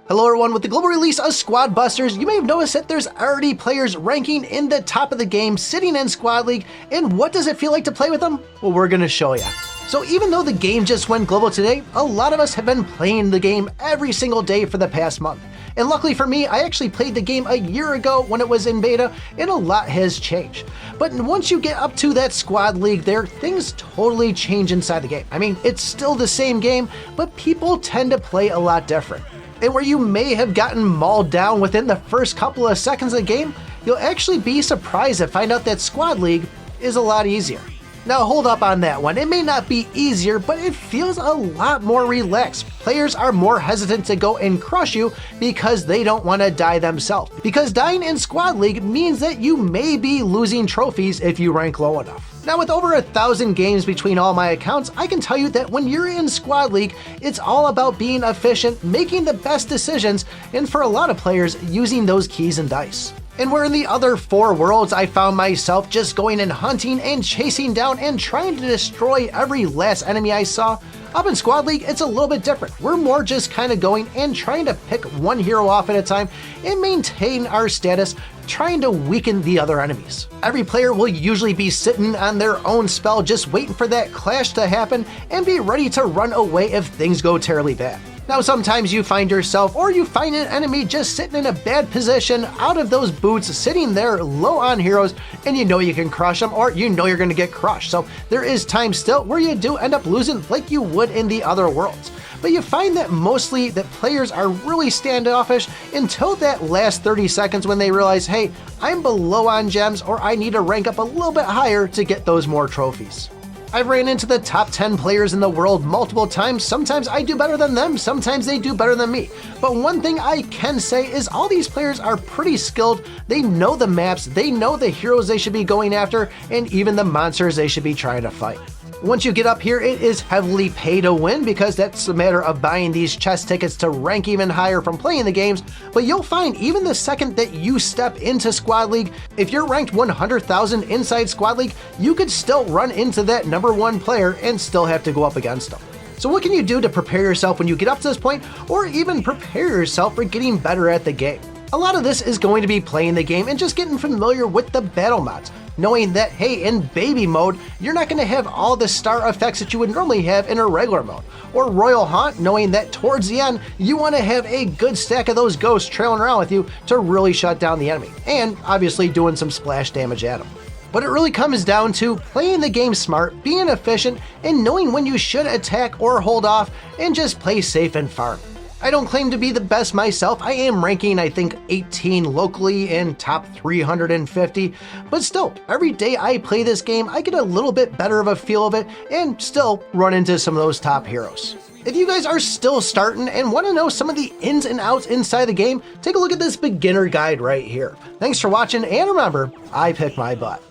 Hello everyone, with the global release of Squad Busters, you may have noticed that there's already players ranking in the top of the game, sitting in Squad League, and what does it feel like to play with them? Well, we're gonna show you. So even though the game just went global today, a lot of us have been playing the game every single day for the past month. And luckily for me, I actually played the game a year ago when it was in beta, and a lot has changed. But once you get up to that Squad League there, things totally change inside the game. I mean, it's still the same game, but people tend to play a lot different. And where you may have gotten mauled down within the first couple of seconds of the game, you'll actually be surprised to find out that Squad League is a lot easier. Now hold up on that one, it may not be easier, but it feels a lot more relaxed. Players are more hesitant to go and crush you because they don't want to die themselves. Because dying in Squad League means that you may be losing trophies if you rank low enough. Now with over 1,000 games between all my accounts, I can tell you that when you're in Squad League, it's all about being efficient, making the best decisions, and for a lot of players, using those keys and dice. And where in the other 4 worlds I found myself just going and hunting and chasing down and trying to destroy every last enemy I saw, up in Squad League it's a little bit different. We're more just kind of going and trying to pick one hero off at a time and maintain our status, trying to weaken the other enemies. Every player will usually be sitting on their own spell just waiting for that clash to happen and be ready to run away if things go terribly bad. Now sometimes you find yourself or you find an enemy just sitting in a bad position out of those boots, sitting there low on heroes, and you know you can crush them or you know you're going to get crushed. So there is time still where you do end up losing like you would in the other worlds. But you find that mostly that players are really standoffish until that last 30 seconds when they realize, hey, I'm below on gems or I need to rank up a little bit higher to get those more trophies. I've ran into the top 10 players in the world multiple times. Sometimes I do better than them, sometimes they do better than me. But one thing I can say is all these players are pretty skilled. They know the maps, they know the heroes they should be going after, and even the monsters they should be trying to fight. Once you get up here, it is heavily pay to win because that's a matter of buying these chest tickets to rank even higher from playing the games, but you'll find even the second that you step into Squad League, if you're ranked 100,000 inside Squad League, you could still run into that #1 player and still have to go up against them. So what can you do to prepare yourself when you get up to this point, or even prepare yourself for getting better at the game? A lot of this is going to be playing the game and just getting familiar with the battle mods, knowing that, hey, in baby mode, you're not going to have all the star effects that you would normally have in a regular mode. Or Royal Haunt, knowing that towards the end, you want to have a good stack of those ghosts trailing around with you to really shut down the enemy, and obviously doing some splash damage at them. But it really comes down to playing the game smart, being efficient, and knowing when you should attack or hold off, and just play safe and farm. I don't claim to be the best myself. I am ranking, I think, 18 locally and top 350, but still, every day I play this game, I get a little bit better of a feel of it and still run into some of those top heroes. If you guys are still starting and want to know some of the ins and outs inside the game, take a look at this beginner guide right here. Thanks for watching, and remember, I pick my butt.